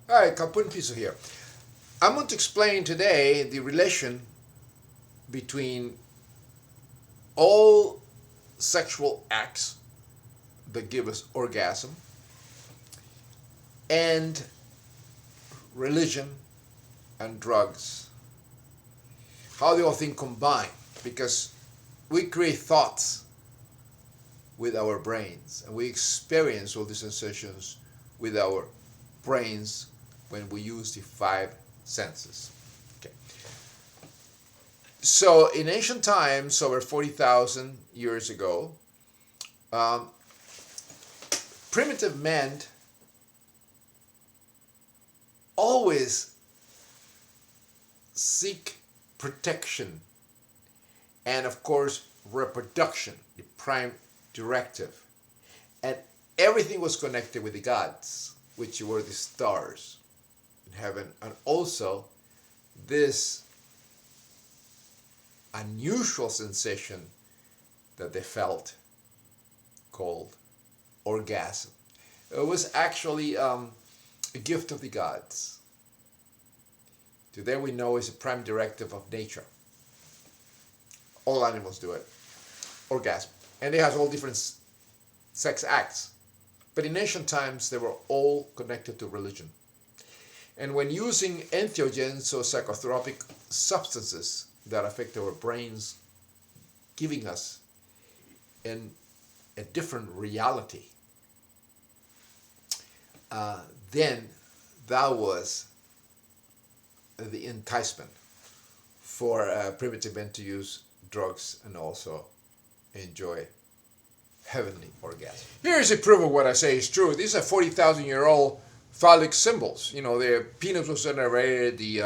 All right, kapun piso here. I'm going to explain today the relation between all sexual acts that give us orgasm and religion and drugs. How the all thing combine, because we create thoughts with our brains and we experience all these sensations with our brains when we use the five senses. Okay. So in ancient times, over 40,000 years ago, um, primitive men always seek protection and, of course, reproduction, the prime directive. And everything was connected with the gods, which were the stars in heaven, and also this unusual sensation that they felt called orgasm. It was actually a gift of the gods. Today we know it's a prime directive of nature. All animals do it. Orgasm. And it has all different sex acts. But in ancient times, they were all connected to religion. And when using entheogens, or psychotropic substances that affect our brains, giving us a different reality, then that was the enticement for primitive men to use drugs and also enjoy heavenly orgasm. Here's a proof of what I say is true. These are 40,000-year-old phallic symbols. You know, the penis was venerated, the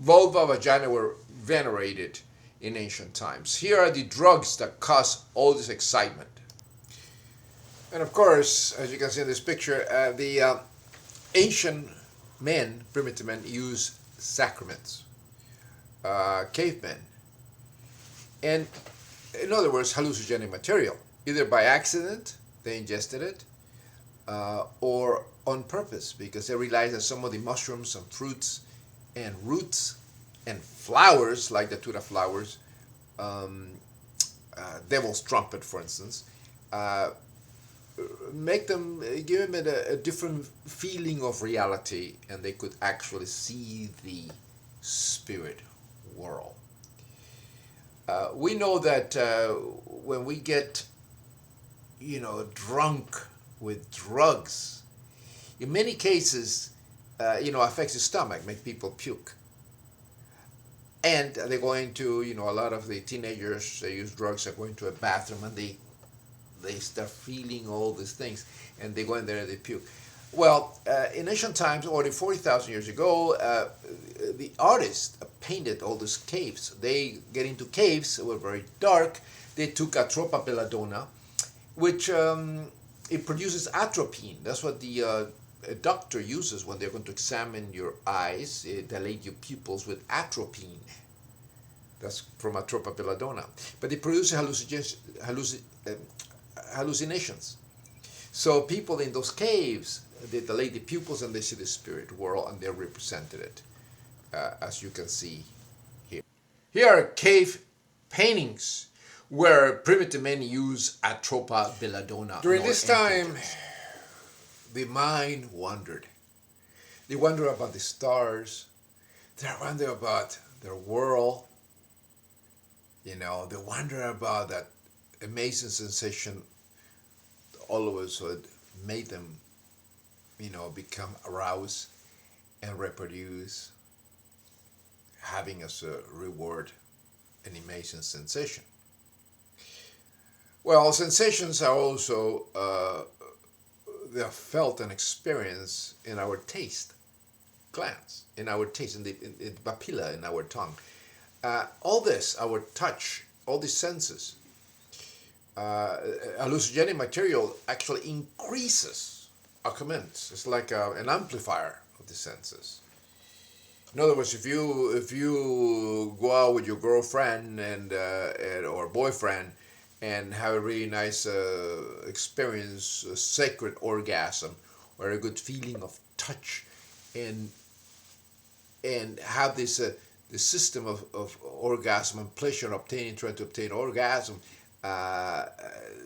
vulva, vagina were venerated in ancient times. Here are the drugs that cause all this excitement. And of course, as you can see in this picture, the ancient men, primitive men, use sacraments. Cavemen. And in other words, hallucinogenic material. Either by accident, they ingested it, or on purpose, because they realized that some of the mushrooms and fruits and roots and flowers, like the Datura flowers, devil's trumpet, for instance, give them a different feeling of reality, and they could actually see the spirit world. We know that when we get, drunk with drugs, in many cases, affects the stomach, make people puke. And they go into, a lot of the teenagers, they use drugs, they go into a bathroom and they start feeling all these things, and they go in there and they puke. Well, in ancient times, or 40,000 years ago, the artists painted all these caves. They get into caves that were very dark. They took atropa belladonna, which it produces atropine. That's what a doctor uses when they're going to examine your eyes. They dilate your pupils with atropine. That's from atropa belladonna. But it produces hallucinations. So people in those caves, they dilate the pupils and they see the spirit world, and they represented it, as you can see here. Here are cave paintings where primitive men use atropa belladonna. During this time, the mind wandered. They wonder about the stars. They wonder about their world. They wonder about that amazing sensation all of a sudden made them, become aroused and reproduce, having as a reward an amazing sensation. Well, sensations are also they are felt and experienced in our taste glands, in our taste, in the papilla in our tongue. All this, our touch, all these senses, hallucinogenic material actually increases, augments. It's like an amplifier of the senses. In other words, if you go out with your girlfriend or boyfriend and have a really nice experience, a sacred orgasm, or a good feeling of touch and have this the system of orgasm and pleasure obtaining, trying to obtain orgasm,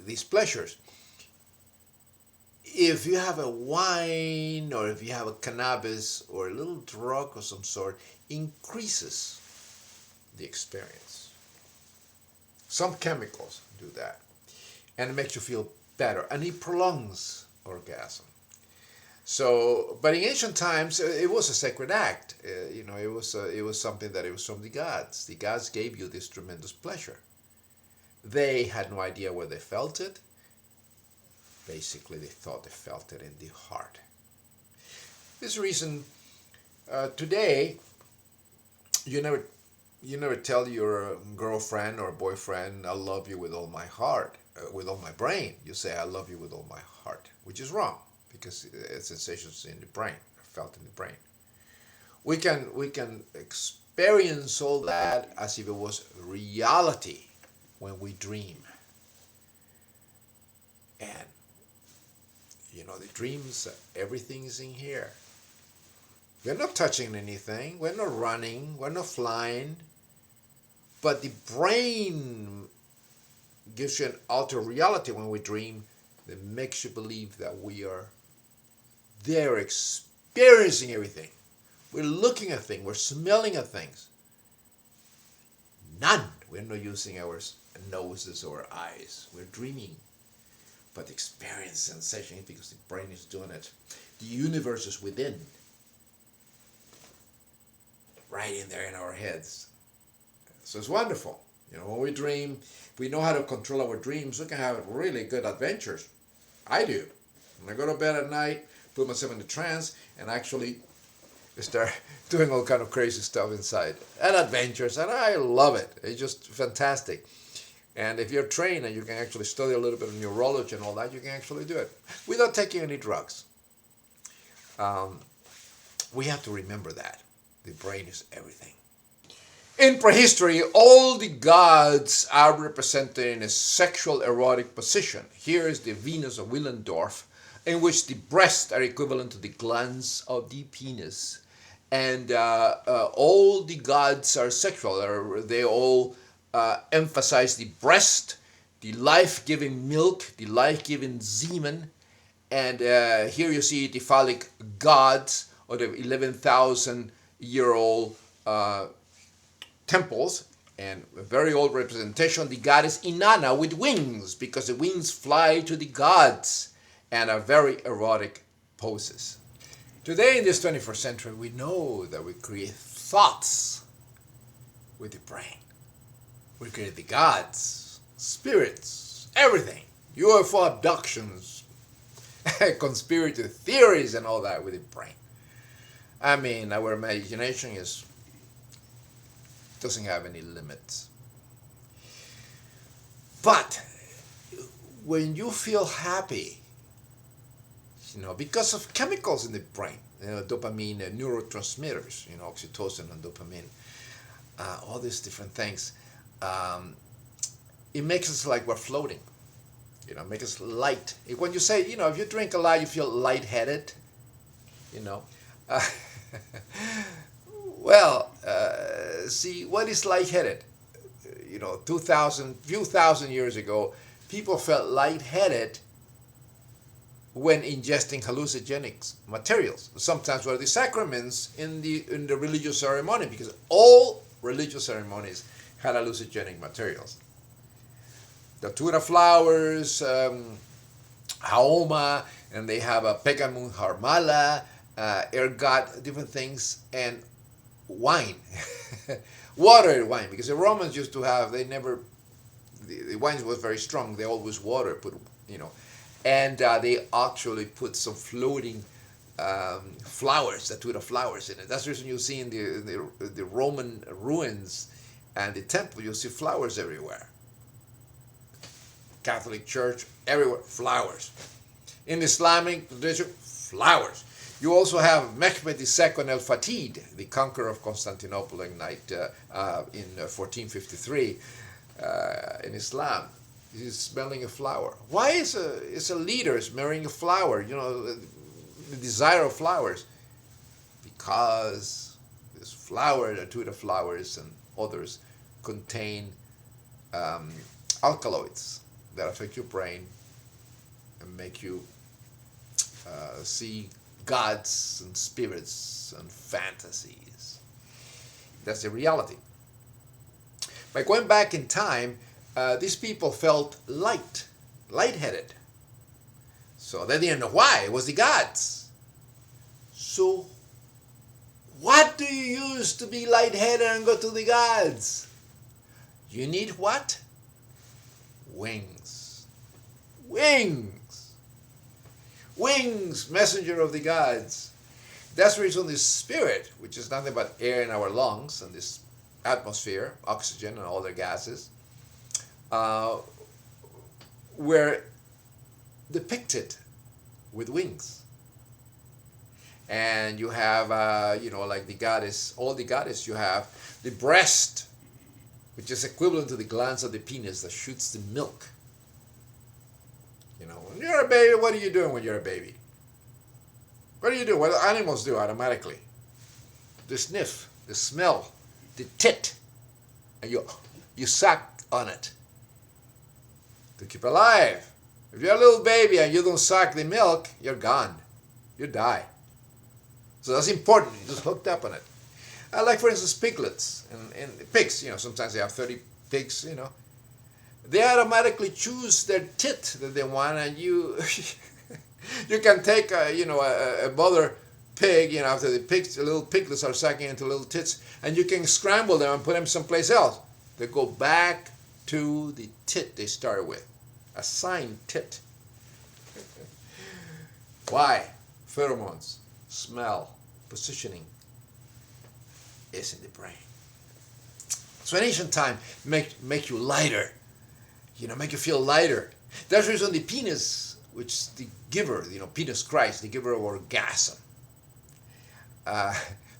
these pleasures. If you have a wine or if you have a cannabis or a little drug of some sort, increases the experience. Some chemicals do that, and it makes you feel better, and it prolongs orgasm. So, but in ancient times, it was a sacred act. It was something that it was from the gods. The gods gave you this tremendous pleasure. They had no idea where they felt it. Basically, they thought they felt it in the heart. This reason, today, you never tell your girlfriend or boyfriend, "I love you with all my heart, with all my brain." You say, "I love you with all my heart," which is wrong, because it's sensations in the brain, felt in the brain. We can experience all that as if it was reality when we dream. And the dreams, everything is in here. We're not touching anything, we're not running, we're not flying, but the brain gives you an altered reality when we dream that makes you believe that we are there experiencing everything. We're looking at things, we're smelling at things. None. We're not using our noses or eyes. We're dreaming. But experience sensation because the brain is doing it. The universe is within. Right in there in our heads. So it's wonderful. When we dream, we know how to control our dreams. We can have really good adventures. I do. When I go to bed at night, put myself in a trance, and actually start doing all kind of crazy stuff inside. And adventures, and I love it. It's just fantastic. And if you're trained and you can actually study a little bit of neurology and all that, you can actually do it without taking any drugs. We have to remember that. The brain is everything. In prehistory, all the gods are represented in a sexual erotic position. Here is the Venus of Willendorf, in which the breasts are equivalent to the glands of the penis. And all the gods are sexual. They all emphasize the breast, the life-giving milk, the life-giving semen. And here you see the phallic gods, or the 11,000-year-old temples, and a very old representation, the goddess Inanna with wings, because the wings fly to the gods and are very erotic poses. Today in this 21st century, we know that we create thoughts with the brain. We create the gods, spirits, everything, UFO abductions, conspiracy theories and all that with the brain. I mean, our imagination doesn't have any limits. But when you feel happy, because of chemicals in the brain, dopamine, neurotransmitters, oxytocin and dopamine, all these different things, it makes us like we're floating. Make us light. When you say, if you drink a lot, you feel lightheaded. Well, see, what is lightheaded? Few thousand years ago, people felt lightheaded when ingesting hallucinogenic materials. Sometimes were the sacraments in the religious ceremony, because all religious ceremonies had hallucinogenic materials. Datura flowers, haoma, and they have a pegamun harmala, ergot, different things, and wine, water wine, because the Romans used to have, the wine was very strong, they always and they actually put some floating flowers, datura flowers in it. That's the reason you see in the Roman ruins and the temple, you see flowers everywhere. Catholic Church, everywhere, flowers. In Islamic tradition, flowers. You also have Mehmed II el-Fatid, the conqueror of Constantinople in 1453 in Islam. He's smelling a flower. Why is a leader smelling a flower? the desire of flowers, because this flower, the tuta flowers and others, contain alkaloids that affect your brain and make you see gods and spirits and fantasies. That's the reality. By going back in time, these people felt lightheaded. So they didn't know why. It was the gods. So what do you use to be lightheaded and go to the gods? You need what? Wings. Wings. Wings, messenger of the gods. That's the reason this spirit, which is nothing but air in our lungs and this atmosphere, oxygen and all the gases, were depicted with wings. And you have, like the goddess, all the goddess, you have the breast, which is equivalent to the glands of the penis that shoots the milk. When you're a baby, what are you doing when you're a baby? What do you do? What do animals do automatically? They sniff, they smell, the tit, and you suck on it to keep alive. If you're a little baby and you don't suck the milk, you're gone. You die. So that's important. You're just hooked up on it. Like, for instance, piglets and pigs. Sometimes they have 30 pigs, They automatically choose their tit that they want, and you you can take a mother pig, after the little piglets are sucking into little tits, and you can scramble them and put them someplace else. They go back to the tit they started with, assigned tit. Why? Pheromones, smell, positioning is in the brain. So in ancient time, make you lighter. Make you feel lighter. That's the reason the penis, which is the giver, penis Christ, the giver of orgasm.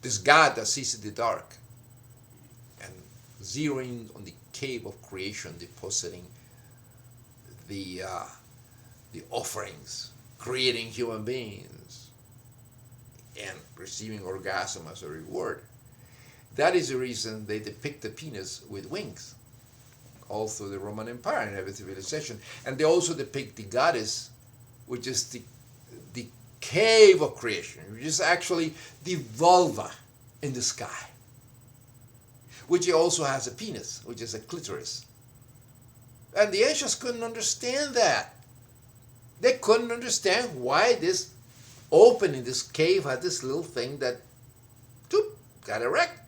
This God that sees in the dark and zeroing on the cave of creation, depositing the offerings, creating human beings, and receiving orgasm as a reward. That is the reason they depict the penis with wings, all through the Roman Empire and every civilization. And they also depict the goddess, which is the cave of creation, which is actually the vulva in the sky, which also has a penis, which is a clitoris. And the ancients couldn't understand that. They couldn't understand why this opening, this cave, had this little thing that got erect.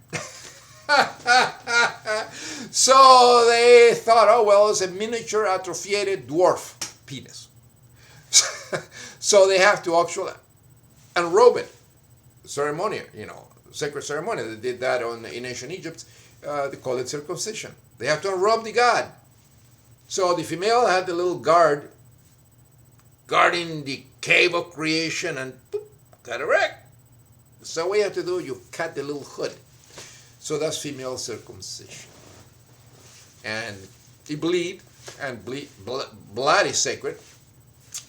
So they thought, oh, well, it's a miniature atrophied dwarf penis. So they have to actually unrobe it. Ceremony, sacred ceremony. They did that in ancient Egypt. They call it circumcision. They have to unrobe the god. So the female had the little guarding the cave of creation, and got erect. So what you have to do, you cut the little hood. So that's female circumcision. And they bleed, and blood is sacred.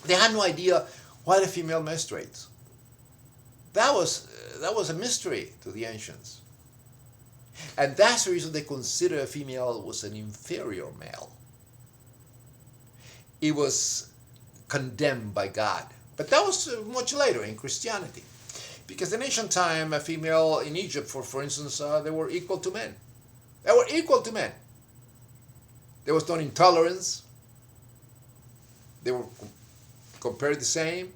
They had no idea why the female menstruates. That was a mystery to the ancients. And that's the reason they consider a female was an inferior male. It was condemned by God. But that was much later in Christianity. Because in ancient time, a female in Egypt, for instance, they were equal to men. They were equal to men. There was no intolerance. They were compared the same.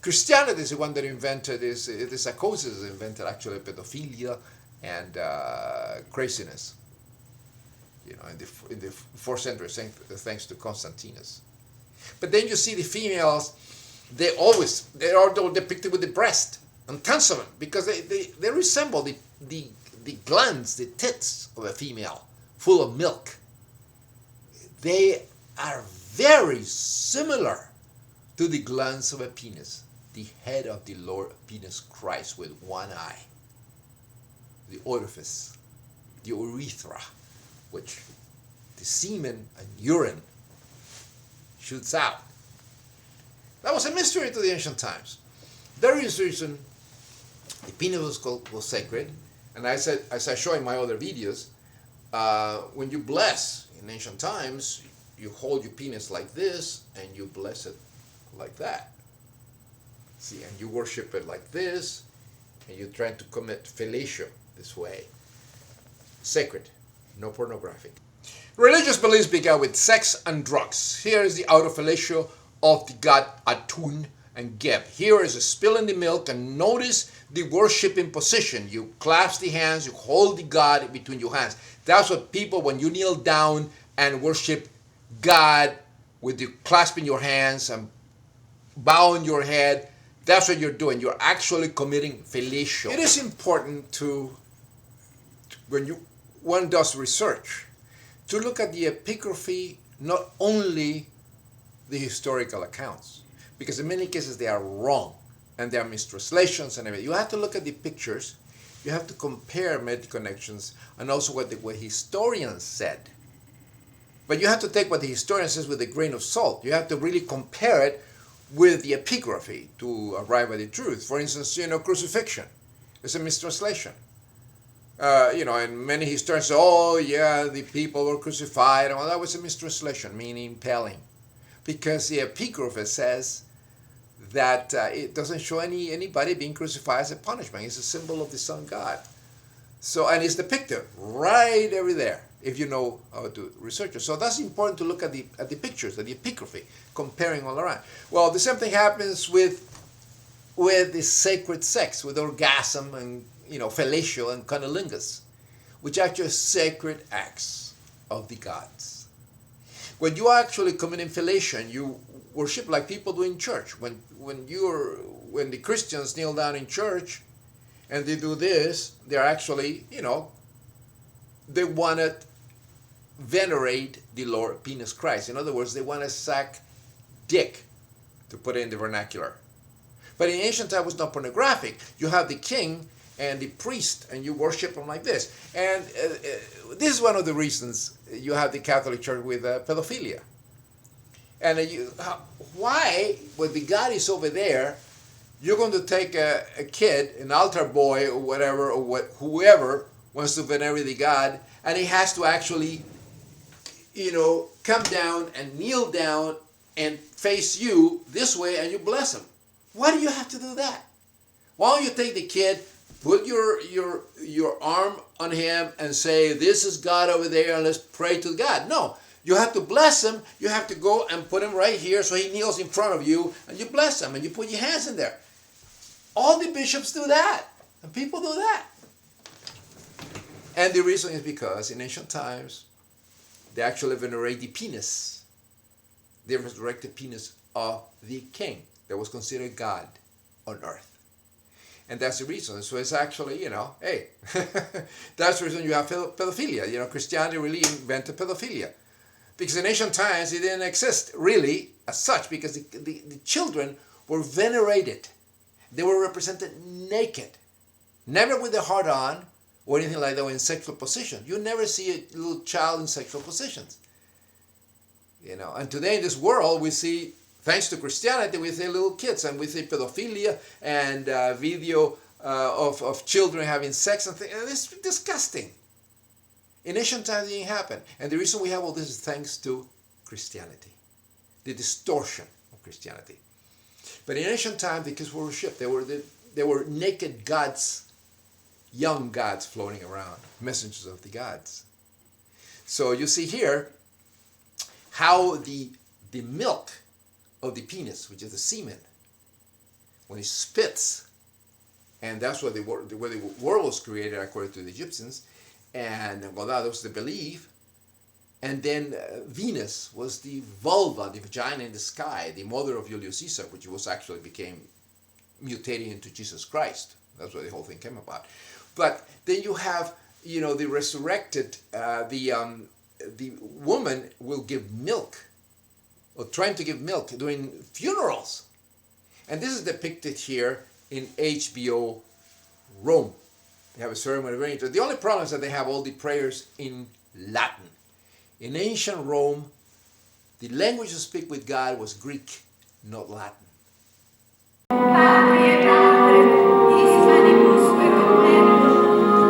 Christianity is the one that invented this. The psychosis invented actually pedophilia and craziness. In the 4th century, thanks to Constantinus. But then you see the females. They are depicted with the breast and tons of them, because they resemble the glands, the tits of a female, full of milk. They are very similar to the glands of a penis, the head of the Lord penis Christ with one eye, the orifice, the urethra, which the semen and urine shoots out. That was a mystery to the ancient times. There is reason the penis was sacred, and as I show in my other videos, when you bless in ancient times, you hold your penis like this and you bless it like that. See, and you worship it like this, and you try to commit fellatio this way. Sacred, no pornographic. Religious beliefs began with sex and drugs. Here is the autofellatio of the god Atun and Geb. Here is a spill in the milk, and notice the worshiping position. You clasp the hands, you hold the god between your hands. That's what people, when you kneel down and worship God with you clasping your hands and bowing your head, that's what you're doing. You're actually committing fellatio. It is important when one does research, to look at the epigraphy, not only the historical accounts, because in many cases they are wrong and they are mistranslations and everything. You have to look at the pictures, you have to compare meta-connections and also what historians said. But you have to take what the historian says with a grain of salt. You have to really compare it with the epigraphy to arrive at the truth. For instance, crucifixion is a mistranslation. And many historians say, oh yeah, the people were crucified. Well, that was a mistranslation, meaning impaling. Because the epigraphy says that it doesn't show anybody being crucified as a punishment. It's a symbol of the sun god. So, and it's depicted right over there, if you know how to research it. So that's important to look at the pictures, at the epigraphy, comparing all around. Well, the same thing happens with the sacred sex, with orgasm and fellatio and cunnilingus, which are actually sacred acts of the gods. When you actually commit infellation, you worship like people do in church. When the Christians kneel down in church and they do this, they're actually, they want to venerate the Lord penis Christ. In other words, they want to suck dick, to put it in the vernacular. But in ancient times, it was not pornographic. You have the king and the priest, and you worship them like this. And this is one of the reasons you have the Catholic Church with pedophilia. And why, when the God is over there, you're going to take a kid, an altar boy or whatever, or whoever wants to venerate the God, and he has to actually, come down and kneel down and face you this way, and you bless him. Why do you have to do that? Why don't you take the kid, put your arm on him and say, this is God over there, and let's pray to God? No, you have to bless him. You have to go and put him right here so he kneels in front of you, and you bless him, and you put your hands in there. All the bishops do that, and people do that. And the reason is because in ancient times, they actually venerate the penis. They resurrect the penis of the king that was considered God on earth. And that's the reason. So it's actually, hey, that's the reason you have pedophilia. Christianity really invented pedophilia. Because in ancient times, it didn't exist really as such, because the children were venerated. They were represented naked, never with their heart on or anything like that, or in sexual position. You never see a little child in sexual positions. And today in this world, we see, thanks to Christianity, we see little kids, and we see pedophilia and video of children having sex and things. It's disgusting. In ancient times, it didn't happen. And the reason we have all this is thanks to Christianity, the distortion of Christianity. But in ancient times, the kids were worshipped. They were naked gods, young gods floating around, messengers of the gods. So you see here how the milk of the penis, which is the semen, when it spits, and that's where the world was created according to the Egyptians, and well, that was the belief. And then Venus was the vulva, the vagina in the sky, the mother of Julius Caesar, which became mutating into Jesus Christ. That's where the whole thing came about. But then you have, the resurrected, the woman will give milk, or trying to give milk during funerals. And this is depicted here in HBO Rome. They have a ceremony very interesting. The only problem is that they have all the prayers in Latin. In ancient Rome, the language to speak with God was Greek, not Latin.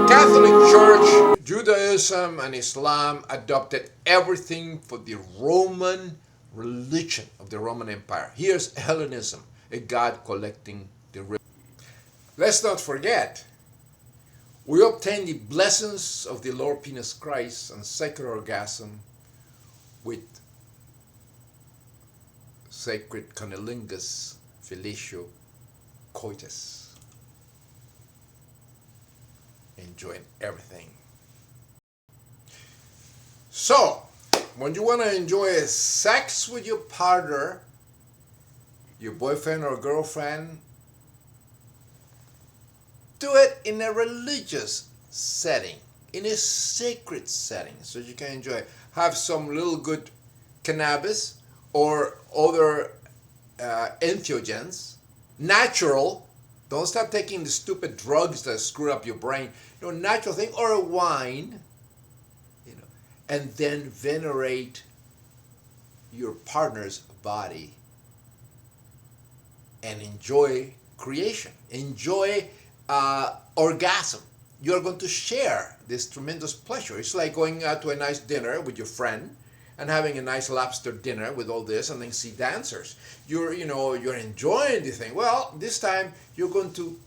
Catholic Church, Judaism, and Islam adopted everything for the Roman religion of the Roman Empire. Here's Hellenism, a god collecting the riches. Let's not forget, we obtain the blessings of the Lord Penis Christ and sacred orgasm with sacred Cunnilingus Fellatio Coitus. Enjoying everything. So, when you want to enjoy sex with your partner, your boyfriend or girlfriend, do it in a religious setting, in a sacred setting, so you can enjoy it. Have some little good cannabis or other entheogens, natural. Don't start taking the stupid drugs that screw up your brain. Natural thing, or a wine, and then venerate your partner's body and enjoy creation. Enjoy orgasm. You're going to share this tremendous pleasure. It's like going out to a nice dinner with your friend and having a nice lobster dinner with all this, and then see dancers. You're enjoying the thing. Well, this time you're going to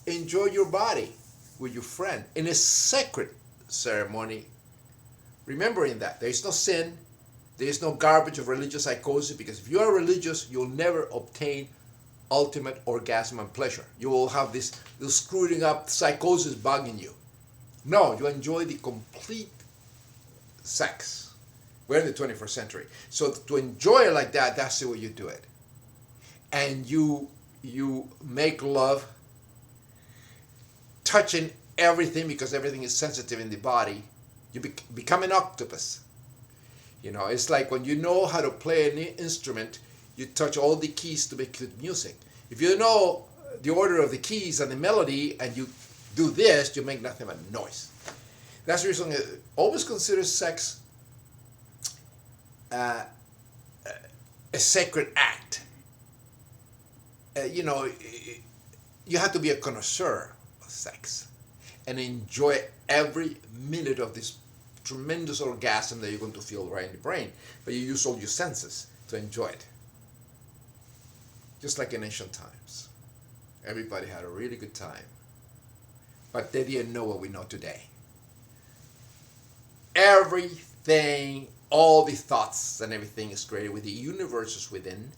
enjoy your body with your friend in a sacred ceremony, remembering that there is no sin, there is no garbage of religious psychosis, because if you are religious, you'll never obtain ultimate orgasm and pleasure. You will have this screwing up psychosis bugging you. No, you enjoy the complete sex. We're in the 21st century. So to enjoy it like that, that's the way you do it. And you make love, touching everything, because everything is sensitive in the body. You become an octopus. It's like when you know how to play an instrument, you touch all the keys to make good music. If you know the order of the keys and the melody, and you do this, you make nothing but noise. That's the reason I always consider sex a sacred act. You have to be a connoisseur of sex and enjoy every minute of this tremendous orgasm that you're going to feel right in the brain. But you use all your senses to enjoy it. Just like in ancient times. Everybody had a really good time. But they didn't know what we know today. Everything, all the thoughts and everything is created with the universes within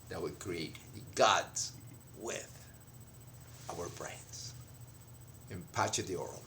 that we create the gods with our brains. In Pace de Oro.